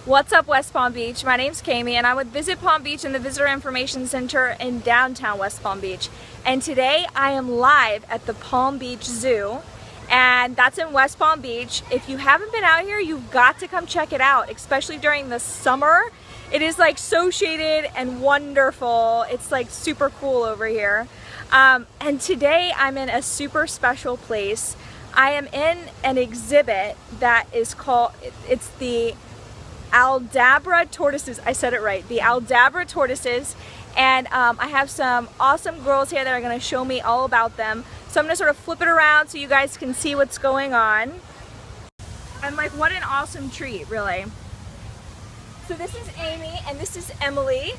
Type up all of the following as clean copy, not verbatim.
What's up, West Palm Beach? My name's Kami and I'm with Visit Palm Beach in the Visitor Information Center in downtown West Palm Beach. And today I am live at the Palm Beach Zoo, and that's in West Palm Beach. If you haven't been out here, you've got to come check it out, especially during the summer. It is like so shaded and wonderful. It's like super cool over here. And today I'm in a super special place. I am in an exhibit that is called, it's the Aldabra tortoises. I said it right, the Aldabra tortoises. And I have some awesome girls here that are going to show me all about them. So I'm going to sort of flip it around so you guys can see what's going on. And like, what an awesome treat, really. So this is Amy and this is Emily.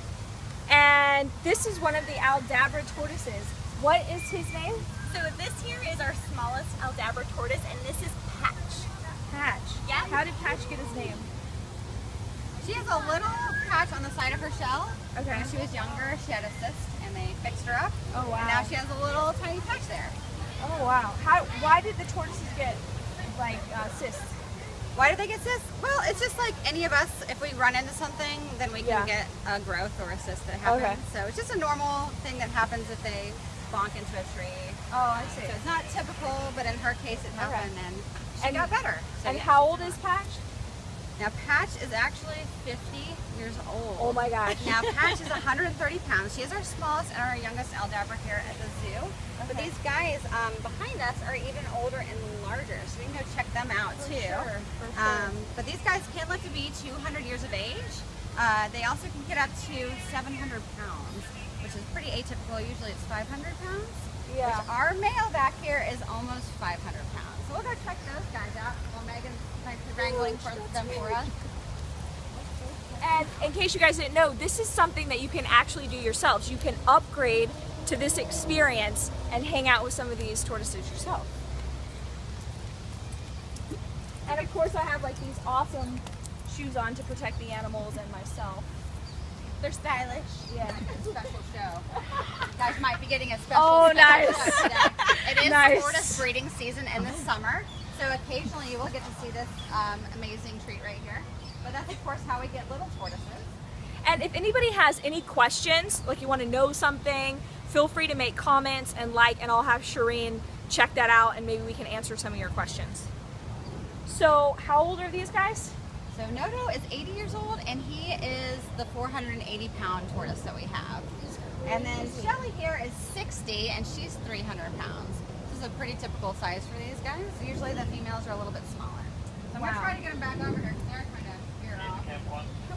And this is one of the Aldabra tortoises. What is his name? So this here is our smallest Aldabra tortoise, and this is Patch. Patch. Yeah. How did Patch get his name? She has a little patch on the side of her shell. Okay. When she was younger, she had a cyst, and they fixed her up. Oh wow. And now she has a little tiny patch there. Oh wow. Why did the tortoises get like cysts? Why did they get cysts? Well, it's just like any of us. If we run into something, then we can Yeah. get a growth or a cyst that happens. Okay. So it's just a normal thing that happens if they bonk into a tree. Oh, I see. So it's not typical, but in her case, it happened, and she And- got better. So And yeah. how old is Patch? Now Patch is actually 50 years old. Oh my gosh. Now Patch is 130 pounds. She is our smallest and our youngest Aldabra here at the zoo. But these guys behind us are even older and larger, so we can go check them out too. For sure. But these guys can live to be 200 years of age. They also can get up to 700 pounds, which is pretty atypical. Usually it's 500 pounds. Yeah. Which our male back here is almost 500 pounds. So we'll go check those guys out while Megan's wrangling for them for us. And in case you guys didn't know, this is something that you can actually do yourselves. You can upgrade to this experience and hang out with some of these tortoises yourself. And of course I have like these awesome shoes on to protect the animals and myself. They're stylish. Yeah. Special show. You guys might be getting a special, Oh, special nice. show today. It is Nice. tortoise breeding season in the summer, so occasionally you will get to see this amazing treat right here. But that's of course how we get little tortoises. And if anybody has any questions, like you want to know something, feel free to make comments and I'll have Shireen check that out and maybe we can answer some of your questions. So how old are these guys? So Noto is 80 years old, and he is the 480-pound tortoise that we have. And then Shelly here is 60, and she's 300 pounds. This is a pretty typical size for these guys. Usually the females are a little bit smaller. So I'm going to try to get them back over here because they're kind of veer off.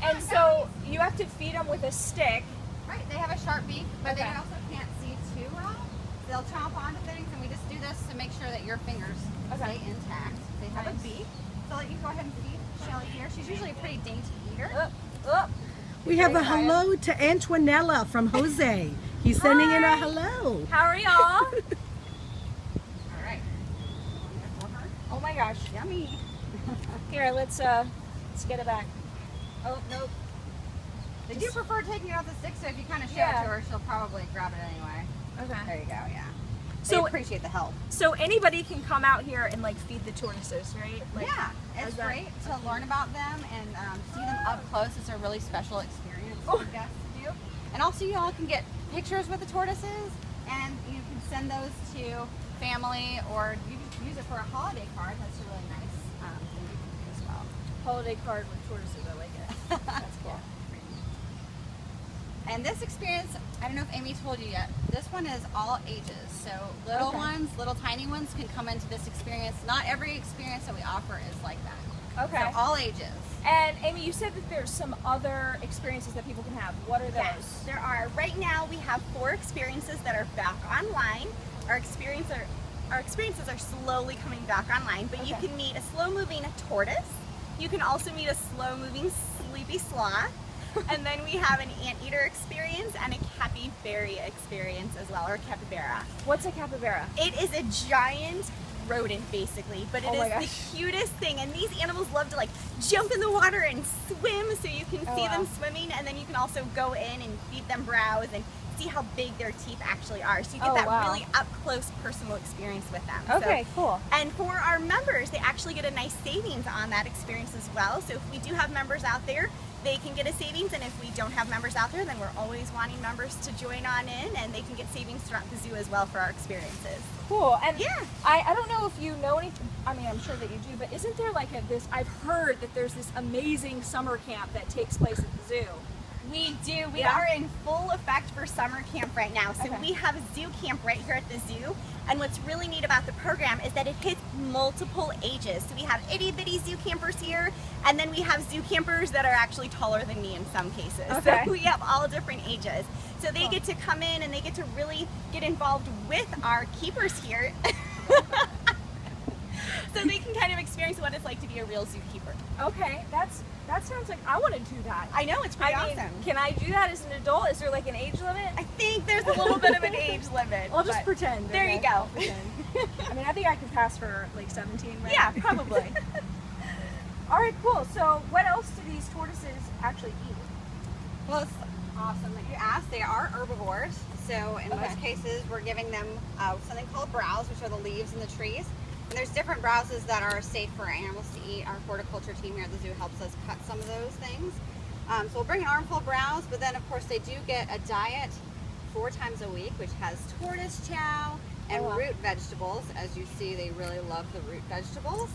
And so you have to feed them with a stick. Right, they have a sharp beak, but Okay. they also can't see too well. They'll chomp onto things, and we just do this to make sure that your fingers stay intact. They have Nice. a beak. So I'll let you go ahead and feed Shelly here. She's usually a pretty dainty eater. We have a hello to Antoinella from Jose. He's sending in a hello. How are y'all? All right. Oh my gosh. Yummy. Here, let's get it back. Oh, nope. They do prefer taking it off the stick, so if you kind of show Yeah. it to her, she'll probably grab it anyway. Okay. There you go, yeah. So- They appreciate the help. So anybody can come out here and like feed the tortoises, right? Like, Yeah, is it's that- great to learn about them and see them up close. It's a really special experience for guests to do. And also you all can get pictures with the tortoises, and you can send those to family, or you can use it for a holiday card. That's a really nice thing you can do as well. Holiday card with tortoises, I like it. That's cool. And this experience, I don't know if Amy told you yet, this one is all ages. So little Okay. ones, little tiny ones can come into this experience. Not every experience that we offer is like that. Okay. So all ages. And Amy, you said that there's some other experiences that people can have. What are those? Yes, there are. Right now we have 4 experiences that are back online. Our experiences are slowly coming back online, but you Okay. can meet a slow-moving tortoise. You can also meet a slow-moving sleepy sloth. And then we have an anteater experience and a capybara experience as well, or capybara. What's a capybara? It is a giant rodent basically, but it Oh my is gosh. the cutest thing, and these animals love to like jump in the water and swim, so you can Oh, see wow. them swimming, and then you can also go in and feed them browse and see how big their teeth actually are. So you get Oh, that wow. really up close personal experience with them. Okay, So, cool. and for our members, they actually get a nice savings on that experience as well. So if we do have members out there, they can get a savings, and if we don't have members out there, then we're always wanting members to join on in, and they can get savings throughout the zoo as well for our experiences. Cool. And Yeah. I don't know if you know anything, I mean, I'm sure that you do, but isn't there like I've heard that there's this amazing summer camp that takes place at the zoo. We do. We Yeah? are in full effect for summer camp right now. So Okay. we have a zoo camp right here at the zoo. And what's really neat about the program is that it hits multiple ages. So we have itty bitty zoo campers here, and then we have zoo campers that are actually taller than me in some cases. Okay. So we have all different ages. So they get to come in and they get to really get involved with our keepers here. So they can kind of experience what it's like to be a real zookeeper. Okay, that sounds like I want to do that. I know, it's pretty I mean, awesome. can I do that as an adult? Is there like an age limit? I think there's a little bit of an age limit. I'll just but pretend. There you okay? I'll go. pretend. I mean, I think I can pass for like 17, right? Yeah, probably. All right, cool. So, what else do these tortoises actually eat? Well, it's awesome that you asked. They are herbivores. So in most cases, we're giving them something called browse, which are the leaves in the trees. And there's different browses that are safe for animals to eat. Our horticulture team here at the zoo helps us cut some of those things. So we'll bring an armful of browse, but then of course they do get a diet 4 times a week, which has tortoise chow and root vegetables. As you see, they really love the root vegetables.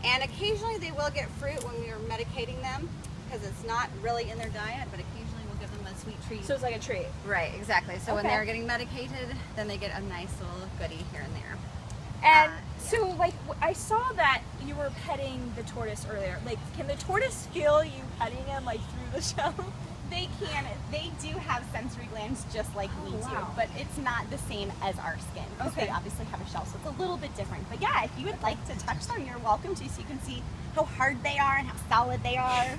And occasionally they will get fruit when we are medicating them, because it's not really in their diet, but occasionally we'll give them a sweet treat. So it's like a treat. Right, exactly. So when Okay. they're getting medicated, then they get a nice little goodie here and there. And so, like, I saw that you were petting the tortoise earlier. Like, can the tortoise feel you petting him, like, through the shell? They can. They do have sensory glands just like we do, wow. but it's not the same as our skin. Because Okay. they obviously have a shell, so it's a little bit different. But yeah, if you would like to touch them, you're welcome to, so you can see how hard they are and how solid they are.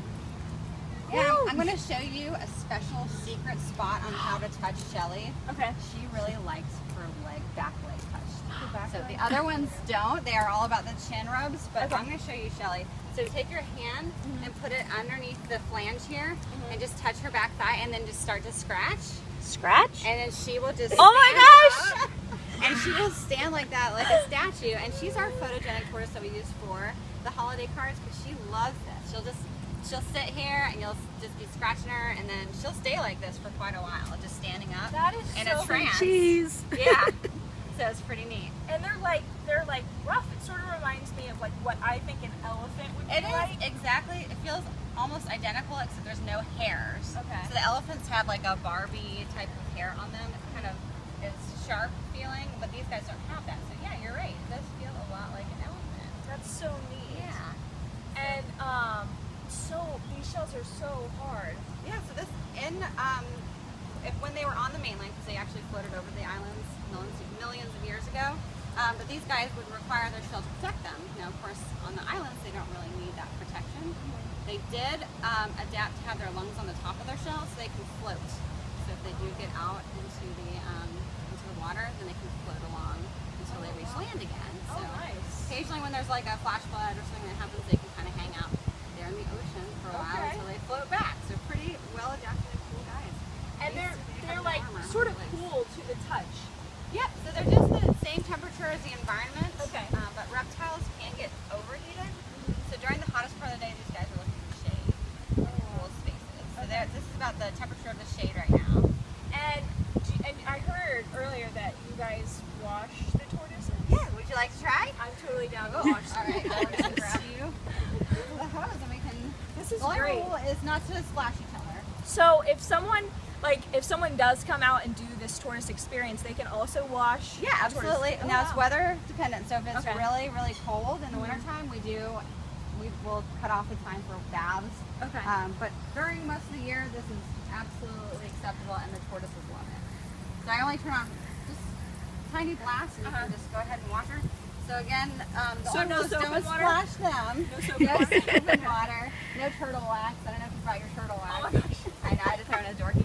Yeah, I'm going to show you a special secret spot on how to touch Shelly. Okay. She really likes her back leg touched. back So leg? the other ones don't. They are all about the chin rubs, but Okay. I'm going to show you Shelly. So take your hand and put it underneath the flange here and just touch her back thigh and then just start to scratch. Scratch? And then she will just Oh my stand gosh! up, and she will stand like that, like a statue. And she's our photogenic tortoise that we use for the holiday cards, because she loves this. She'll sit here and you'll just be scratching her, and then she'll stay like this for quite a while, just standing up That is in so a trance. Cheese. Yeah. So it's pretty neat. And they're like rough. It sort of reminds me of like what I think an elephant would be It is like. exactly. It feels almost identical, except there's no hairs. Okay. So the elephants have like a Barbie type of hair on them. It's kind of sharp feeling, but these guys don't have that. So yeah, you're right. It does feel a lot like an elephant. That's so neat. Yeah. And so these shells are so hard. Yeah. So this when they were on the mainland, because they actually floated over the islands millions of years ago. But these guys would require their shell to protect them. Now, of course, on the islands, they don't really need that protection. They did adapt to have their lungs on the top of their shell so they can float. So if they do get out into the water, then they can float along until they reach land again. So nice. occasionally when there's like a flash flood or something that happens, they can kind of hang out there in the ocean for a while Okay. until they float back. So pretty well adapted and cool guys. And They they're have like armor sort of on their legs. cool to the touch. Yep, so they're just the same temperature as the environment. Okay. But reptiles can get overheated. So during the hottest part of the day, these guys are looking for shade, cool spaces. So this is about the temperature of the shade right now. And I heard earlier that you guys wash the tortoises. Yeah, would you like to try? I'm totally down to Oh, wash all right, I'll just grab you the hose and we can. This is The only great. rule is not to splash each other. So if someone does come out and do this tortoise experience, they can also wash. Yeah, the tortoise. absolutely. Oh, Now it's wow. weather dependent. So if it's Okay. really, really cold in the wintertime, we will cut off the time for baths. Okay. But during most of the year, this is absolutely acceptable, and the tortoises love it. So I only turn on just tiny blasts, and you can just go ahead and wash her. So again, the So only no rule is soap don't and water? splash them. No soap No and water? soap and water. No turtle wax. I don't know if you brought your turtle wax. Oh my gosh. I know, I just throw in a dorky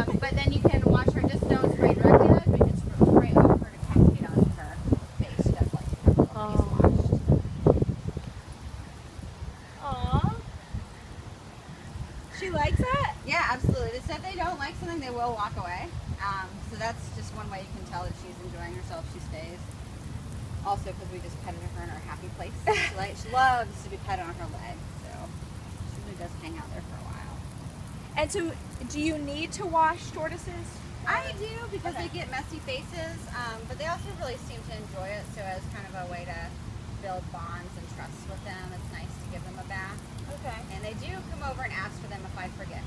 joke. But then you can wash her, just don't spray directly on it, but you can spray over her to cascade onto her face, just like she's washed. Aw. She likes it? Yeah, absolutely. They said they don't like something, they will walk away. So that's just one way you can tell that she's enjoying herself. She stays. Also, because we just petted her in her happy place. She loves to be petted on her leg, so she really does hang out there for a while. And so, do you need to wash tortoises? I do, because they get messy faces, but they also really seem to enjoy it. So as kind of a way to build bonds and trust with them, it's nice to give them a bath. Okay. And they do come over and ask for them if I forget.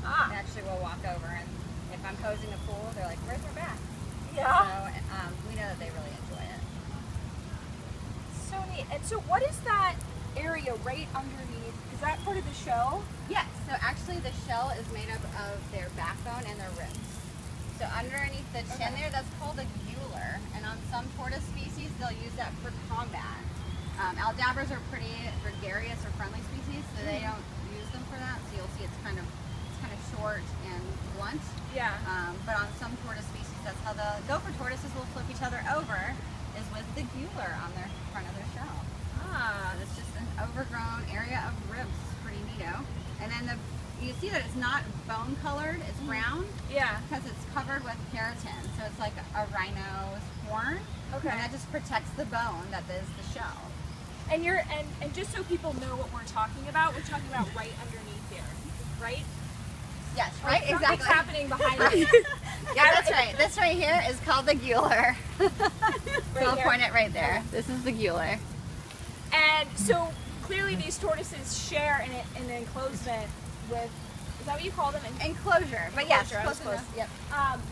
Ah. They actually will walk over, and if I'm posing a pool, they're like, "Where's our bath?" Yeah. So we know that they really enjoy it. So neat. And so, what is that area right underneath? Is that part of the shell? Yes. So actually, the shell is made up of their backbone and their ribs. So underneath the chin there, that's called a gular. And on some tortoise species, they'll use that for combat. Aldabbers are pretty gregarious or friendly species, so they don't use them for that. So you'll see it's kind of short and blunt. Yeah. But on some tortoise species, that's how the gopher tortoises will flip each other over, is with the gular on their front of their shell. Ah. It's just an overgrown area of ribs. Pretty neato. And then you see that it's not bone colored, it's brown. Yeah. Because it's covered with keratin. So it's like a rhino's horn. Okay. And that just protects the bone that is the shell. And and just so people know what we're talking about right underneath there, right? Yes, right? Something's Exactly. happening behind me. Yeah, that's right. This right here is called the gular. So I'll here? point it right there. This is the gular. And so clearly these tortoises share an enclosement with, is that what you call them? Enclosure. But yes, Enclosure, I was close enough. Yep.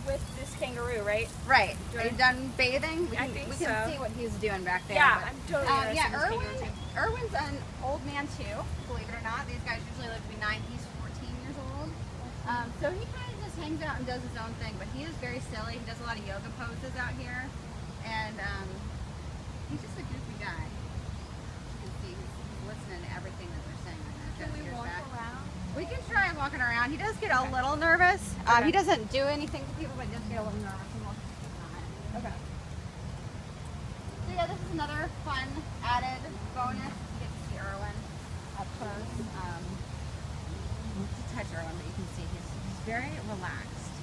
With this kangaroo, right? Right. Do Are I- you done bathing? I think we so. can see what he's doing back there. Yeah, but- I'm totally interested yeah, in this kangaroo too. Irwin's an old man too, believe it or not. These guys usually live to be 9. He's 14 years old. So he kind of just hangs out and does his own thing, but he is very silly. He does a lot of yoga poses out here. And he's just a goofy guy. You can see he's listening to everything that they're saying right now. Can we Ears walk back. around? We can try walking around. He does get a little nervous. Okay. He doesn't do anything to people, but he does get a little nervous. And we'll keep an eye. Okay. So yeah, this is another fun added bonus. You get to see Irwin up close. To touch Irwin, but you can see he's very relaxed.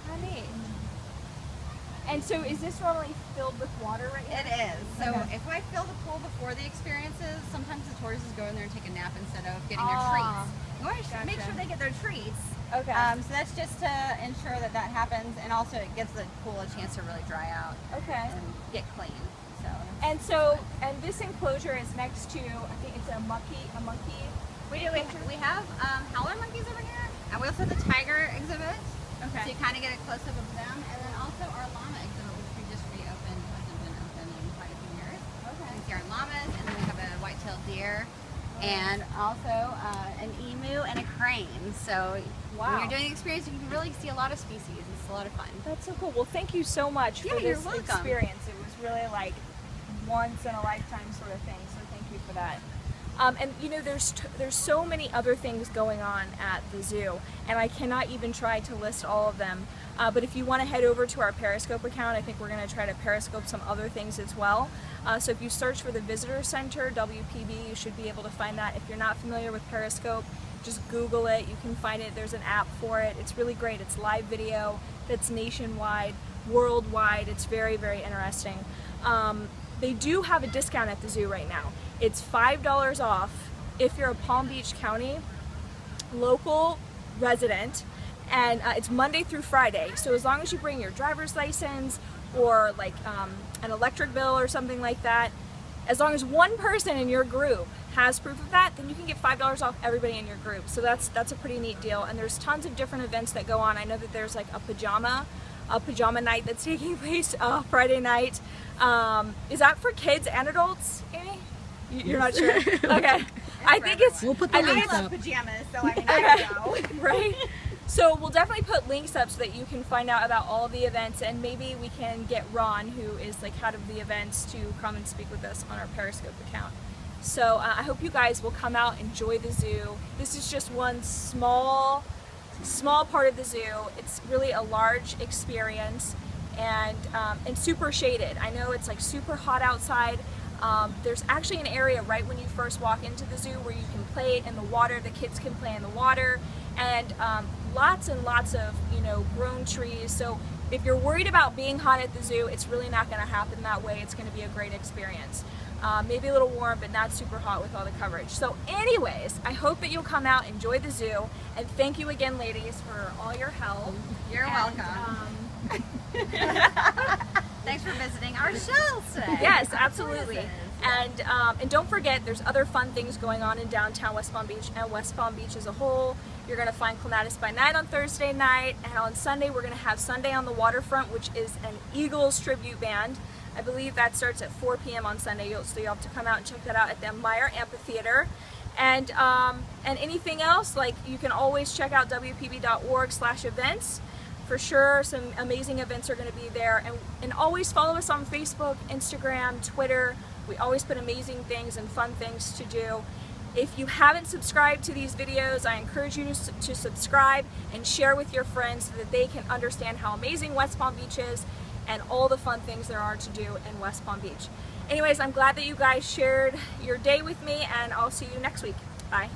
How neat. And so is this normally filled with water right It now? is. So Okay. if I fill the pool before the experiences, sometimes the tortoises go in there and take a nap instead of getting Ah, their treats. You want to make gotcha. sure they get their treats. Okay. So that's just to ensure that that happens, and also it gives the pool a chance to really dry out Okay. and get clean. So And so, and this enclosure is next to, I think it's a monkey. we have howler monkeys over here, and we also have the tiger exhibit. So Okay. you kind of get a close up of them, and then also our llama exhibit, which we just reopened. Hasn't been open in quite a few years. Okay. You can see our llamas, and then we have a white-tailed deer, and also an emu and a crane. So Wow. when you're doing the experience, you can really see a lot of species. It's a lot of fun. That's so cool. Well, thank you so much Yeah, for you're this welcome. experience. It was really like once in a lifetime sort of thing. So thank you for that. And you know, there's so many other things going on at the zoo, and I cannot even try to list all of them. But if you want to head over to our Periscope account, I think we're going to try to Periscope some other things as well. So if you search for the Visitor Center, WPB, you should be able to find that. If you're not familiar with Periscope, just Google it. You can find it. There's an app for it. It's really great. It's live video that's nationwide, worldwide. It's very, very interesting. They do have a discount at the zoo right now. It's $5 off if you're a Palm Beach County local resident, and it's Monday through Friday. So as long as you bring your driver's license or like an electric bill or something like that, as long as one person in your group has proof of that, then you can get $5 off everybody in your group. So that's a pretty neat deal. And there's tons of different events that go on. I know that there's like a pajama night that's taking place Friday night. Is that for kids and adults, Amy? You're not sure? Okay. I think it's, We'll put the I think links I love up. pajamas, so I mean, I know. right? So we'll definitely put links up so that you can find out about all of the events, and maybe we can get Ron, who is like head of the events, to come and speak with us on our Periscope account. So I hope you guys will come out, enjoy the zoo. This is just one small part of the zoo. It's really a large experience, and super shaded. I know it's like super hot outside, There's actually an area right when you first walk into the zoo where you can play in the water, the kids can play in the water, and lots and lots of, you know, grown trees. So if you're worried about being hot at the zoo, it's really not going to happen that way. It's going to be a great experience. Maybe a little warm, but not super hot with all the coverage. So anyways, I hope that you'll come out, enjoy the zoo, and thank you again, ladies, for all your help. You're welcome. Thanks for visiting our show today. Yes, absolutely. And don't forget, there's other fun things going on in downtown West Palm Beach and West Palm Beach as a whole. You're going to find Clematis by Night on Thursday night, and on Sunday we're going to have Sunday on the Waterfront, which is an Eagles tribute band. I believe that starts at 4 p.m. on Sunday, so you'll have to come out and check that out at the Meyer Amphitheater. And anything else, like, you can always check out wpb.org/events. For sure, some amazing events are going to be there. And always follow us on Facebook, Instagram, Twitter. We always put amazing things and fun things to do. If you haven't subscribed to these videos, I encourage you to subscribe and share with your friends so that they can understand how amazing West Palm Beach is and all the fun things there are to do in West Palm Beach. Anyways, I'm glad that you guys shared your day with me, and I'll see you next week. Bye.